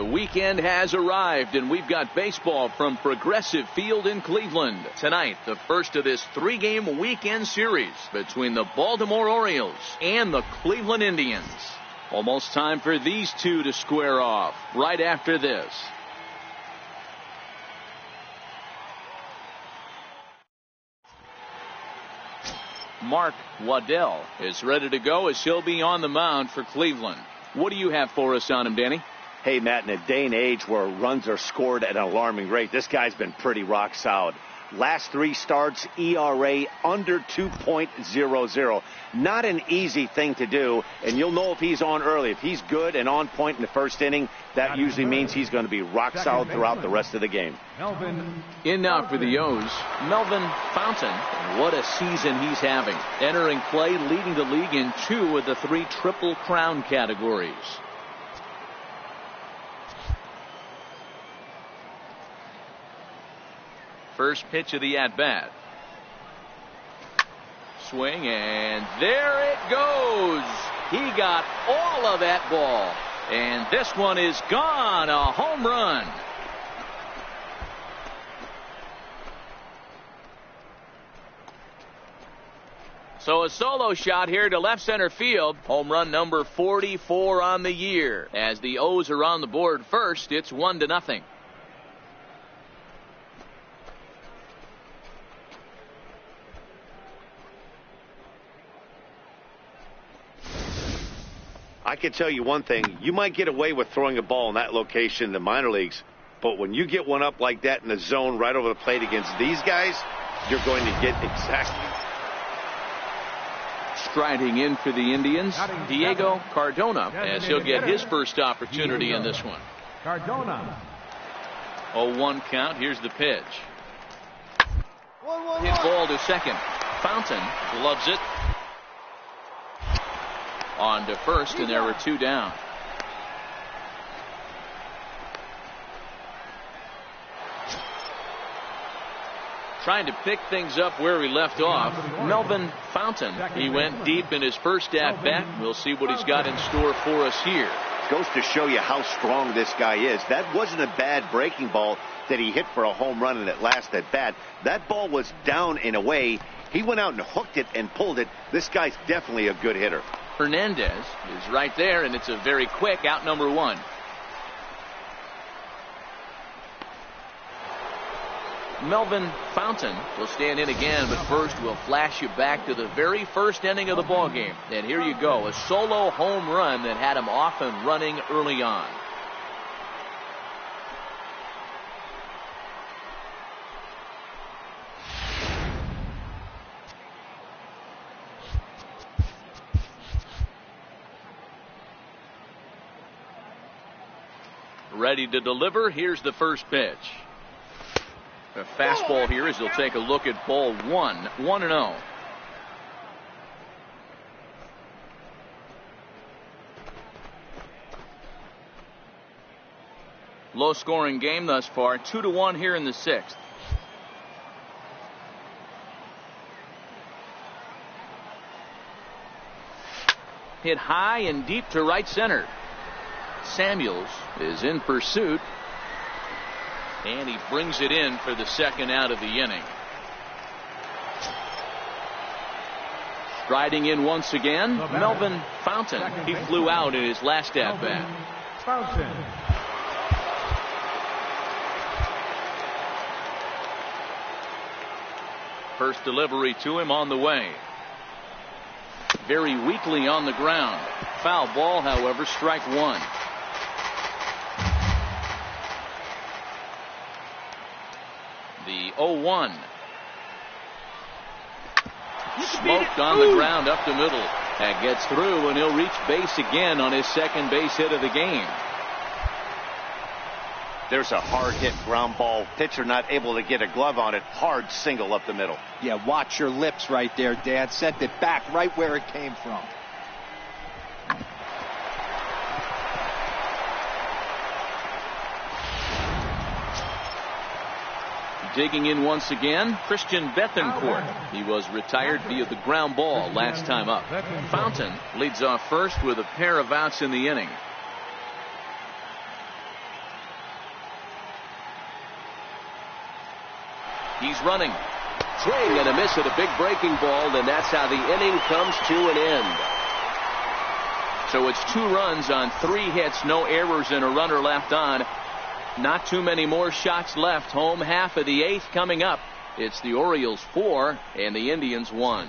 The weekend has arrived, and we've got baseball from Progressive Field in Cleveland. Tonight, the first of this 3-game weekend series between the Baltimore Orioles and the Cleveland Indians. Almost time for these two to square off right after this. Mark Waddell is ready to go as he'll be on the mound for Cleveland. What do you have for us on him, Danny? Hey, Matt, in a day and age where runs are scored at an alarming rate, this guy's been pretty rock solid. Last 3 starts, ERA under 2.00. Not an easy thing to do, and you'll know if he's on early. If he's good and on point in the first inning, that usually means he's going to be rock solid throughout the rest of the game. In now for the O's, Melvin Fontaine. What a season he's having. Entering play, leading the league in 2 of the 3 Triple Crown categories. First pitch of the at-bat. Swing, and there it goes. He got all of that ball. And this one is gone. A home run. So a solo shot here to left center field. Home run number 44 on the year. As the O's are on the board first, it's 1-0. I can tell you one thing. You might get away with throwing a ball in that location in the minor leagues, but when you get one up like that in the zone right over the plate against these guys, you're going to get exactly. Striding in for the Indians, Diego Cardona, as he'll get his first opportunity in this one. Cardona. 0-1 count. Here's the pitch. Hit ball to second. Fountain loves it. On to first, and there were 2 down. Trying to pick things up where he left off, Melvin Fontaine. He went deep in his first at-bat. We'll see what he's got in store for us here. Goes to show you how strong this guy is. That wasn't a bad breaking ball that he hit for a home run in that last at-bat. That ball was down and away. He went out and hooked it and pulled it. This guy's definitely a good hitter. Hernandez is right there, and it's a very quick out number 1. Melvin Fontaine will stand in again, but first we'll flash you back to the very first inning of the ballgame. And here you go, a solo home run that had him off and running early on. Ready to deliver. Here's the first pitch. A fastball here as he'll take a look at ball 1. 1-0. Low scoring game thus far. 2-1 here in the 6th. Hit high and deep to right center. Samuels is in pursuit, and he brings it in for the second out of the inning. Striding in once again, Melvin Fontaine. He flew out in his last at-bat. First delivery to him on the way. Very weakly on the ground. Foul ball, however, strike 1. The 0-1. Smoked on the ground up the middle. That gets through, and he'll reach base again on his second base hit of the game. There's a hard hit ground ball. Pitcher not able to get a glove on it. Hard single up the middle. Yeah, watch your lips right there, Dad. Sent it back right where it came from. Digging in once again, Christian Bethancourt. He was retired via the ground ball last time up. Fontaine leads off first with a pair of outs in the inning. He's running. Swing and a miss at a big breaking ball, and that's how the inning comes to an end. So it's 2 runs on 3 hits, no errors, and a runner left on. Not too many more shots left. Home half of the 8th coming up. It's the Orioles 4 and the Indians 1.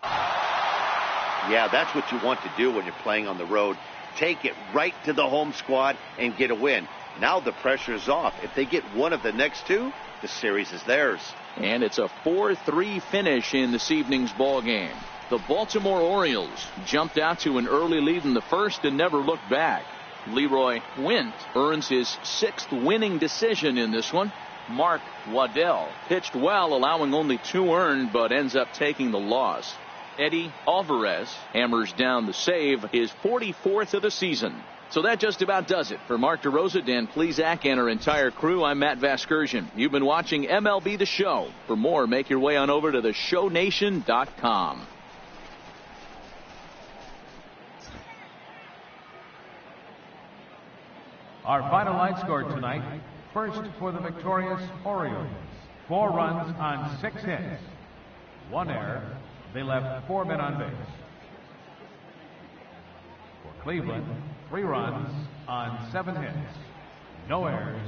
Yeah, that's what you want to do when you're playing on the road. Take it right to the home squad and get a win. Now the pressure is off. If they get one of the next 2, the series is theirs. And it's a 4-3 finish in this evening's ball game. The Baltimore Orioles jumped out to an early lead in the first and never looked back. Leroy Wint earns his 6th winning decision in this one. Mark Waddell pitched well, allowing only 2 earned, but ends up taking the loss. Eddie Alvarez hammers down the save, his 44th of the season. So that just about does it. For Mark DeRosa, Dan Plesac, and our entire crew, I'm Matt Vasgersian. You've been watching MLB The Show. For more, make your way on over to theshownation.com. Our final line score tonight. First for the victorious Orioles. 4 runs on 6 hits. 1 error. They left 4 men on base. For Cleveland, 3 runs on 7 hits. No errors.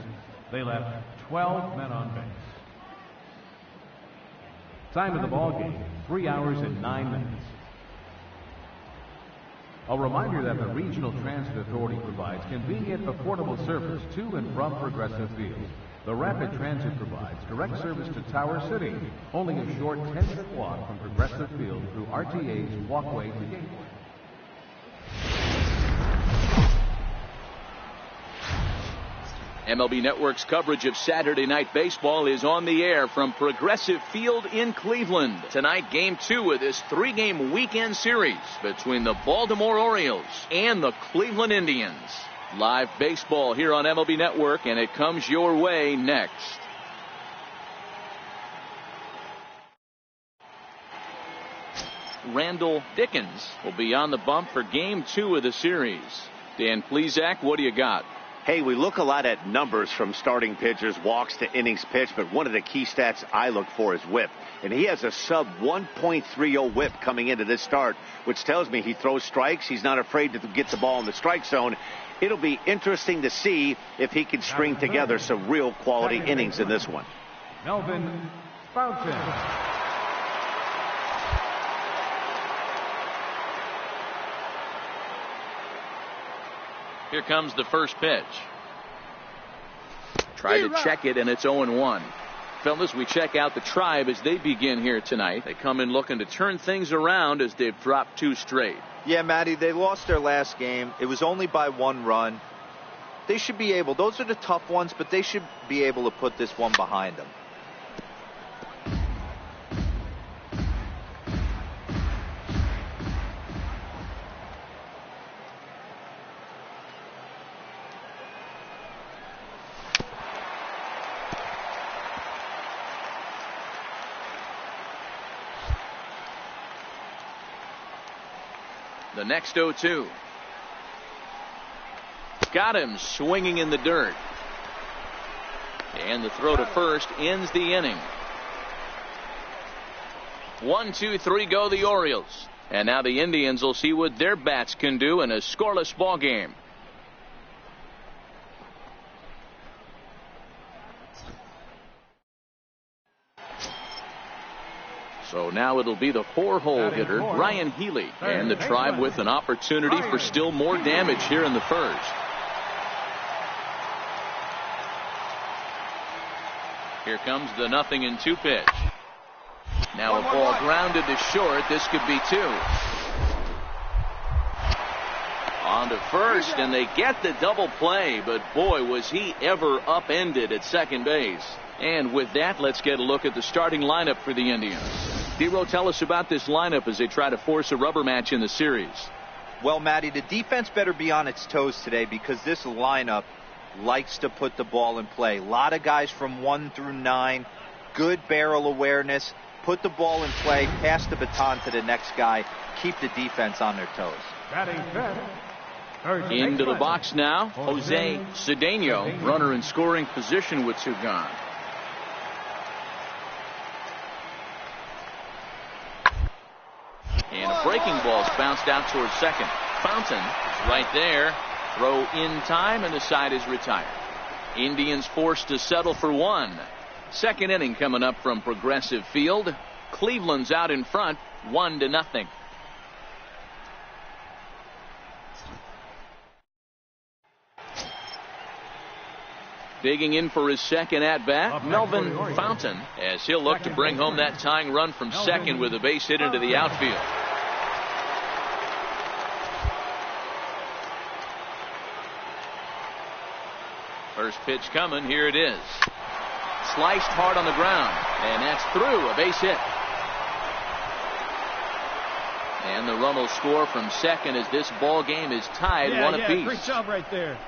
They left 12 men on base. Time of the ball game, 3 hours and 9 minutes. A reminder that the Regional Transit Authority provides convenient, affordable service to and from Progressive Field. The Rapid Transit provides direct service to Tower City, only a short 10-minute walk from Progressive Field through RTA's walkway to Gateway. MLB Network's coverage of Saturday Night Baseball is on the air from Progressive Field in Cleveland. Tonight, Game 2 of this 3-game weekend series between the Baltimore Orioles and the Cleveland Indians. Live baseball here on MLB Network, and it comes your way next. Randall Dickens will be on the bump for Game 2 of the series. Dan Plesac, what do you got? Hey, we look a lot at numbers from starting pitchers, walks to innings pitched, but one of the key stats I look for is whip. And he has a sub 1.30 whip coming into this start, which tells me he throws strikes. He's not afraid to get the ball in the strike zone. It'll be interesting to see if he can string together some real quality innings in this one. Melvin Fontaine. Here comes the first pitch. Try to check it, and it's 0-1. Fellas, we check out the Tribe as they begin here tonight. They come in looking to turn things around as they've dropped 2 straight. Yeah, Matty, they lost their last game. It was only by 1 run. They should be able, those are the tough ones, but they should be able to put this one behind them. The next 0-2. Got him swinging in the dirt. And the throw to first ends the inning. 1, 2, 3 go the Orioles. And now the Indians will see what their bats can do in a scoreless ball game. So now it'll be the 4-hole hitter, Ryan Healy, and the Tribe with an opportunity for still more damage here in the first. Here comes the 0-2 pitch. Now a ball grounded to short. This could be 2. On to first, and they get the double play, but boy, was he ever upended at second base. And with that, let's get a look at the starting lineup for the Indians. D-Row, tell us about this lineup as they try to force a rubber match in the series. Well, Matty, the defense better be on its toes today because this lineup likes to put the ball in play. A lot of guys from 1 through 9, good barrel awareness, put the ball in play, pass the baton to the next guy, keep the defense on their toes. Batting fifth. Into the box now, Jose Cedeno, runner in scoring position with 2 gone. breaking ball's bounced out towards second. Fontaine is right there. Throw in time, and the side is retired. Indians forced to settle for one. Second inning coming up from Progressive Field. Cleveland's out in front, 1-0. Digging in for his second at-bat, Melvin Fontaine, as he'll look to bring home that tying run from second with a base hit into the outfield. First pitch coming, here it is. Sliced hard on the ground, and that's through, a base hit. And the run will score from second as this ball game is tied one apiece. Great job right there.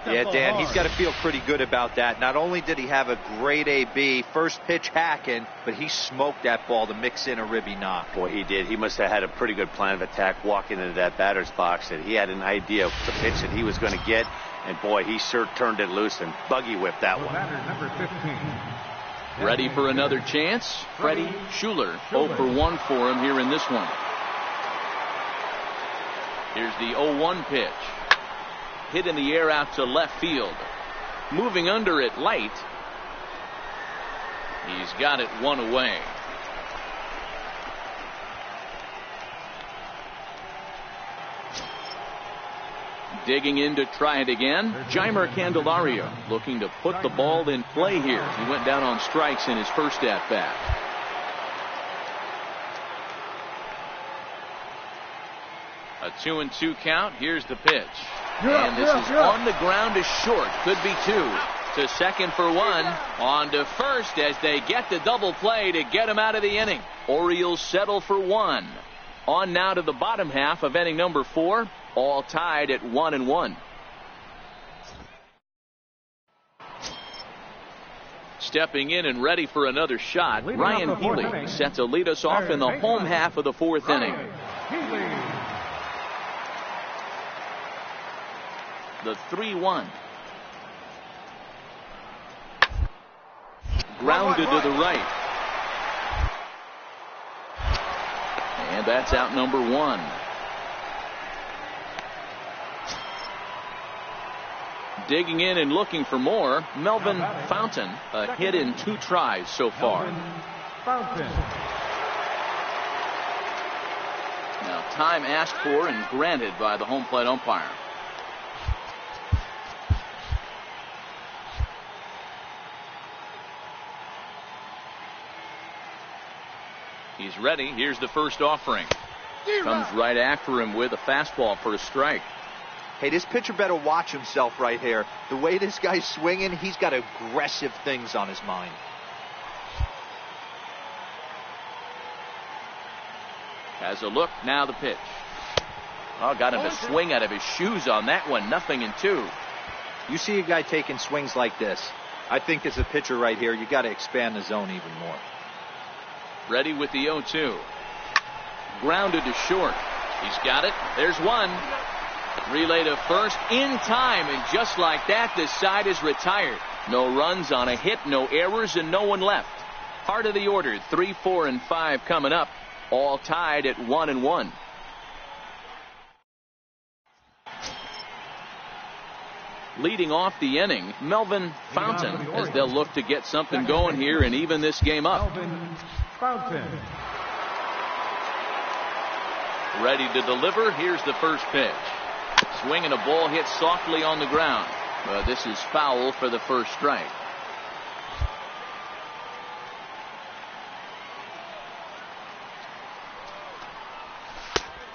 Yeah, Dan, he's got to feel pretty good about that. Not only did he have a great AB, first pitch hacking, but he smoked that ball to mix in a ribby knock. Boy, he did. He must have had a pretty good plan of attack walking into that batter's box, and he had an idea of the pitch that he was going to get, and boy, he sure turned it loose and buggy whipped that one. Number 15. Ready for another chance? Freddie Schuler, 0 for 1 for him here in this one. Here's the 0-1 pitch. Hit in the air out to left field. Moving under it light. He's got it one away. Digging in to try it again. Jeimer Candelario looking to put the ball in play here. He went down on strikes in his first at-bat. A 2-2 count. Here's the pitch. And this is on the ground to short. Could be two. To second for one. On to first as they get the double play to get him out of the inning. Orioles settle for one. On now to the bottom half of inning number 4. All tied at 1-1. Stepping in and ready for another shot, Ryan Healy set to lead us off in the home half of the 4th inning. The 3-1. Grounded to the right. And that's out number 1. Digging in and looking for more, Melvin Fontaine, a hit in 2 tries so far. Now time asked for and granted by the home plate umpire. He's ready. Here's the first offering. Comes right after him with a fastball for a strike. Hey, this pitcher better watch himself right here. The way this guy's swinging, he's got aggressive things on his mind. Has a look. Now the pitch. Oh, got him to swing out of his shoes on that one. 0-2. You see a guy taking swings like this. I think as a pitcher right here, you got to expand the zone even more. Ready with the 0-2. Grounded to short. He's got it. There's one. Relay to first in time, and just like that, this side is retired. No runs on a hit, no errors, and no one left. Heart of the order, 3, 4, and 5 coming up, all tied at 1-1. Leading off the inning, Melvin Fontaine, as they'll look to get something going here and even this game up. Ready to deliver. Here's the first pitch. Swinging a ball hit softly on the ground. But this is foul for the first strike.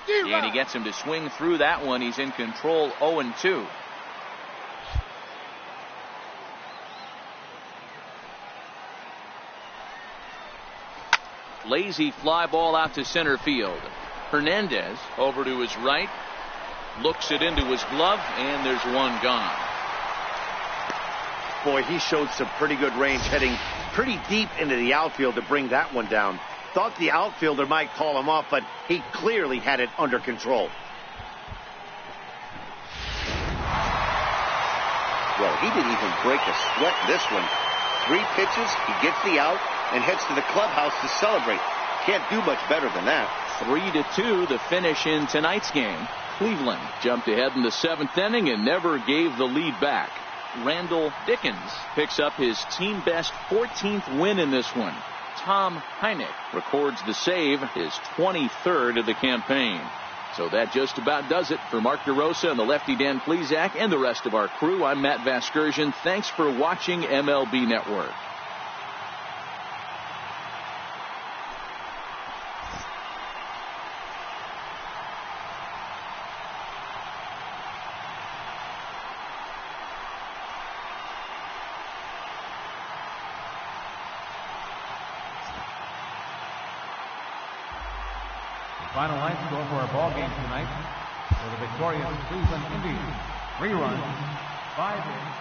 And he gets him to swing through that one. He's in control, 0-2. Lazy fly ball out to center field. Hernandez over to his right. Looks it into his glove, and there's one gone. Boy, he showed some pretty good range, heading pretty deep into the outfield to bring that one down. Thought the outfielder might call him off, but he clearly had it under control. Well, he didn't even break a sweat this one. 3 pitches, he gets the out, and heads to the clubhouse to celebrate. Can't do much better than that. 3-2 the finish in tonight's game. Cleveland jumped ahead in the 7th inning and never gave the lead back. Randall Dickens picks up his team best 14th win in this one. Tom Heineck records the save, his 23rd of the campaign. So that just about does it for Mark DeRosa and the lefty Dan Plesac and the rest of our crew. I'm Matt Vasgersian. Thanks for watching MLB Network. Final line score for our ball game tonight for the victorious Cleveland Indians. 3 runs, 5 hits.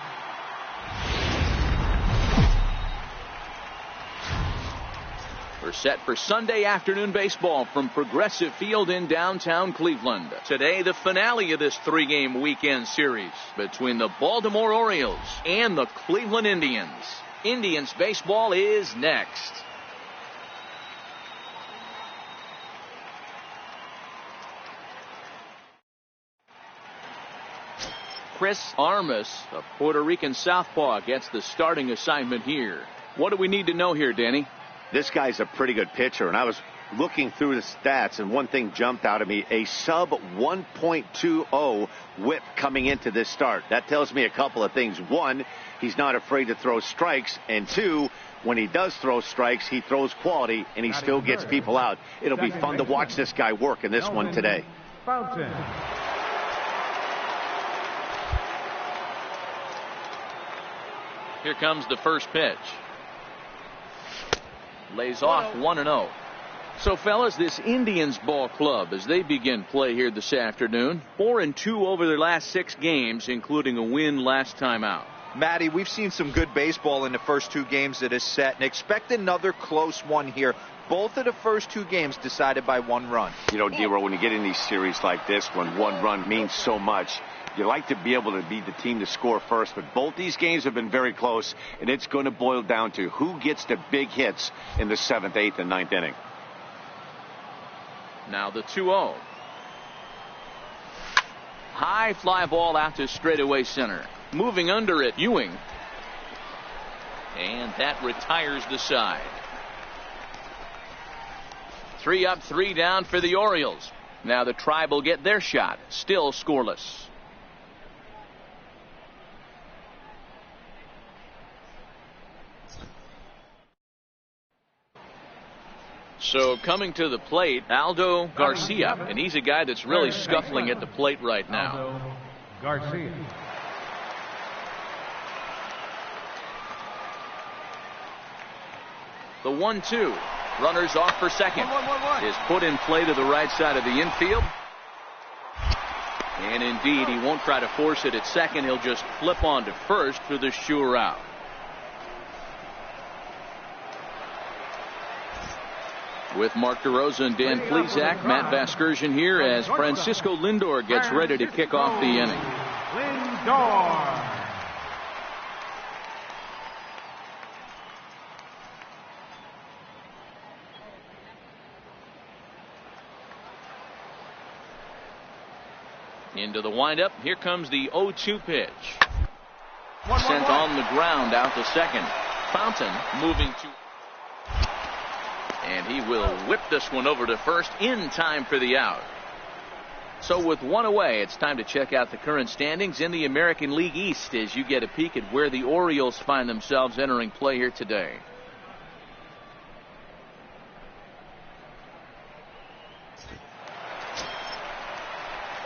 We're set for Sunday afternoon baseball from Progressive Field in downtown Cleveland. Today, the finale of this 3-game weekend series between the Baltimore Orioles and the Cleveland Indians. Indians baseball is next. Chris Armas, a Puerto Rican southpaw, gets the starting assignment here. What do we need to know here, Danny? This guy's a pretty good pitcher, and I was looking through the stats, and one thing jumped out at me, a sub 1.20 whip coming into this start. That tells me a couple of things. One, he's not afraid to throw strikes, and two, when he does throw strikes, he throws quality, and he still gets people out. It'll be fun to watch this guy work in this one today. Fontaine. Here comes the first pitch. Lays off 1-0. So, fellas, this Indians ball club, as they begin play here this afternoon, 4-2 over their last 6 games, including a win last time out. Matty, we've seen some good baseball in the first 2 games that is set, and expect another close one here. Both of the first 2 games decided by 1 run. You know, D-Roll, when you get in these series like this, when 1 run means so much, you like to be able to be the team to score first, but both these games have been very close, and it's going to boil down to who gets the big hits in the 7th, 8th, and 9th inning. Now the 2-0. High fly ball out to straightaway center. Moving under it, Ewing. And that retires the side. 3 up, 3 down for the Orioles. Now the Tribe will get their shot. Still scoreless. So coming to the plate, Aldo Garcia, and he's a guy that's really scuffling at the plate right now. Aldo Garcia. The 1-2. Runners off for second. Is put in play to the right side of the infield. And indeed, he won't try to force it at second. He'll just flip on to first for the sure out. With Mark DeRosa and Dan Plesac, Matt Vasgersian here as Francisco Lindor gets ready to kick off the inning. Lindor. Into the windup. Here comes the 0-2 pitch. Sent on the ground out to second. Fountain moving to. And he will whip this one over to first in time for the out. So with 1 away, it's time to check out the current standings in the American League East as you get a peek at where the Orioles find themselves entering play here today.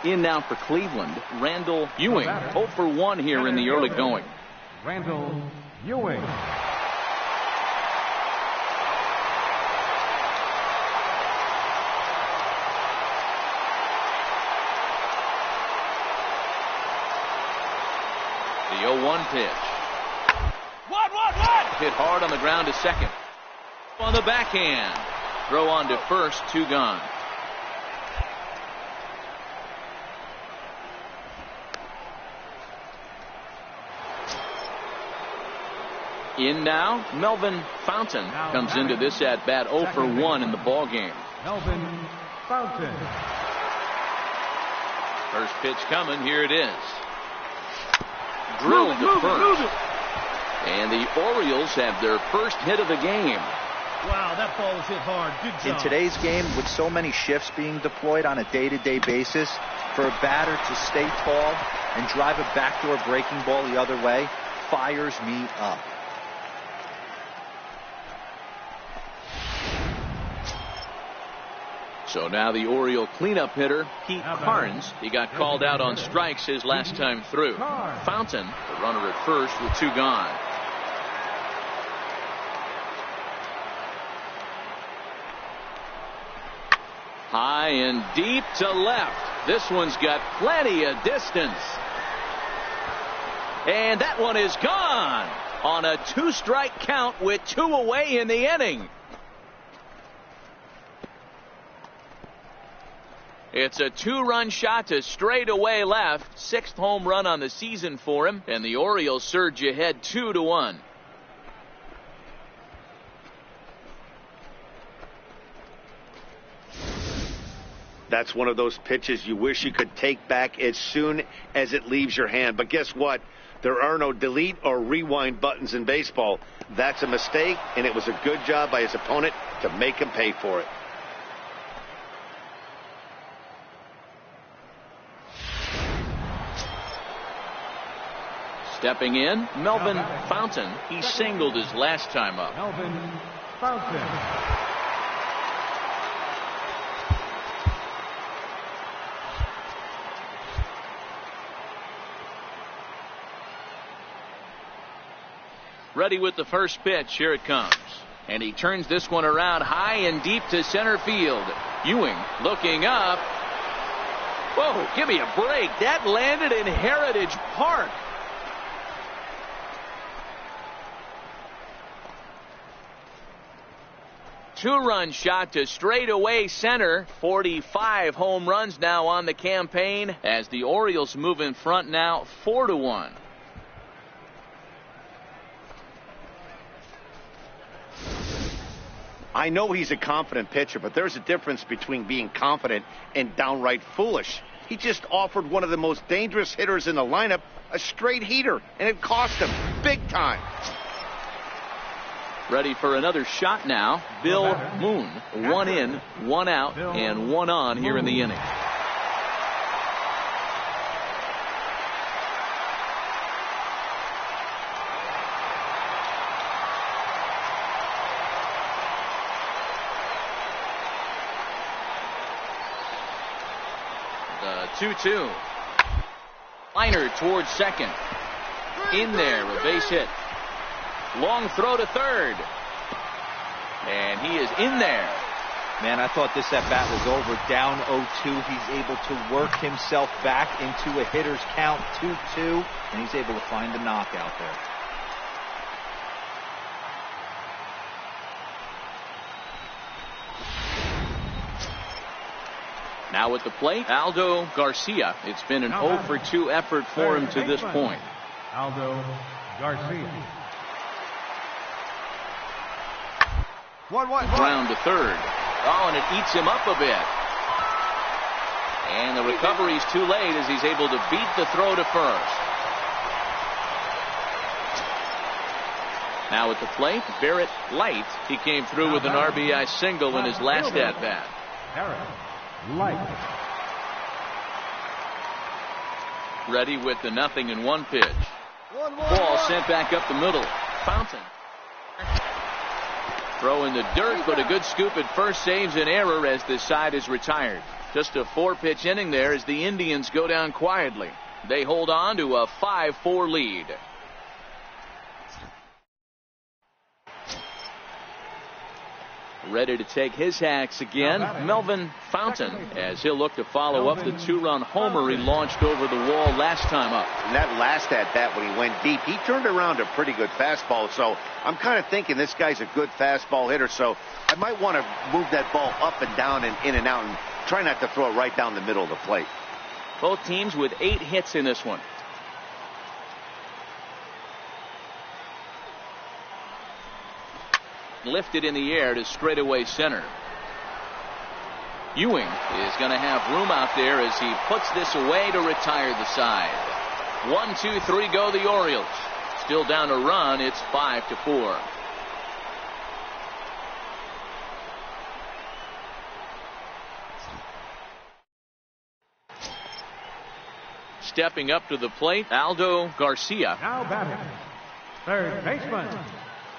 In now for Cleveland, Randall Ewing, 0 for 1 here in the early going. Randall Ewing. The 0-1 pitch. Hit hard on the ground to second. On the backhand. Throw on to first, 2 gone. In now, Melvin Fontaine comes into this at bat 0 for 1 in the ball game. Melvin Fountain. First pitch coming. Here it is. Drilled to first. And the Orioles have their first hit of the game. Wow, that ball was hit hard. Good job. In today's game, with so many shifts being deployed on a day-to-day basis, for a batter to stay tall and drive a backdoor breaking ball the other way fires me up. So now the Oriole cleanup hitter, Pete Carnes. He got called out on strikes his last time through. Fountain, the runner at first with 2 gone. High and deep to left. This one's got plenty of distance. And that one is gone on a 2-strike count with 2 away in the inning. It's a 2-run shot to straightaway left. 6th home run on the season for him, and the Orioles surge ahead 2-1. That's one of those pitches you wish you could take back as soon as it leaves your hand. But guess what? There are no delete or rewind buttons in baseball. That's a mistake, and it was a good job by his opponent to make him pay for it. Stepping in, Melvin Fontaine. He singled his last time up. Melvin Fontaine. Ready with the first pitch. Here it comes. And he turns this one around high and deep to center field. Ewing looking up. Whoa, give me a break. That landed in Heritage Park. Two-run shot to straightaway center. 45 home runs now on the campaign as the Orioles move in front now 4-1. I know he's a confident pitcher, but there's a difference between being confident and downright foolish. He just offered one of the most dangerous hitters in the lineup a straight heater, and it cost him big time. Ready for another shot now. Bill Moon. 1 in, 1 out, and 1 on here in the inning. The 2-2. Liner towards second. In there, a base hit. Long throw to third. And he is in there. Man, I thought this at-bat was over. Down 0-2. He's able to work himself back into a hitter's count 2-2. And he's able to find the knockout there. Now at the plate, Aldo Garcia. It's been an 0-for-2 effort for him to this point. Aldo Garcia. 1-1. Ground to third. Oh, and it eats him up a bit. And the recovery's too late as he's able to beat the throw to first. Now at the plate, Barrett Light. He came through with an RBI single in his last at-bat. Barrett Light. Ready with the 0-1 pitch. Ball sent back up the middle. Fountain. Throw in the dirt, but a good scoop at first saves an error as this side is retired. Just a 4-pitch inning there as the Indians go down quietly. They hold on to a 5-4 lead. Ready to take his hacks again, Melvin Fontaine, as he'll look to follow up the 2-run homer he launched over the wall last time up. And that last at-bat when he went deep, he turned around a pretty good fastball. So I'm kind of thinking this guy's a good fastball hitter. So I might want to move that ball up and down and in and out and try not to throw it right down the middle of the plate. Both teams with 8 hits in this one. Lifted in the air to straightaway center. Ewing is going to have room out there as he puts this away to retire the side. 1, 2, 3 go the Orioles. Still down a run. It's 5-4. Stepping up to the plate, Aldo Garcia. Now batting, third baseman,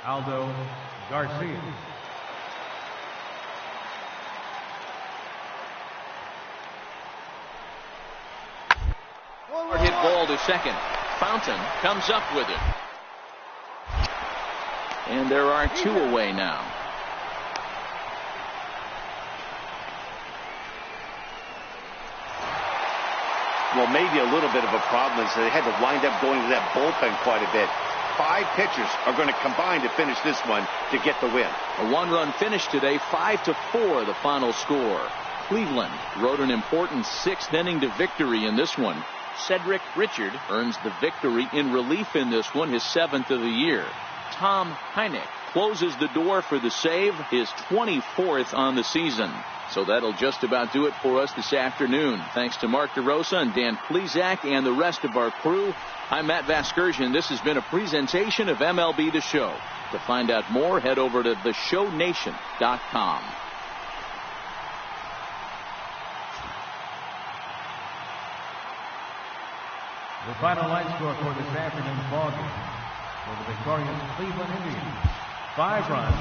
Aldo Garcia. Hard hit ball to second. Fountain comes up with it. And there are 2 away now. Well, maybe a little bit of a problem is they had to wind up going to that bullpen quite a bit. 5 pitchers are going to combine to finish this one to get the win. A 1-run finish today, 5-4 the final score. Cleveland rode an important 6th inning to victory in this one. Cedric Richard earns the victory in relief in this one, his 7th of the year. Tom Heineck closes the door for the save, his 24th on the season. So that'll just about do it for us this afternoon. Thanks to Mark DeRosa and Dan Plezak and the rest of our crew. I'm Matt Vasgersian. This has been a presentation of MLB The Show. To find out more, head over to theshownation.com. The final line score for this afternoon's ballgame for the victorious Cleveland Indians: 5 runs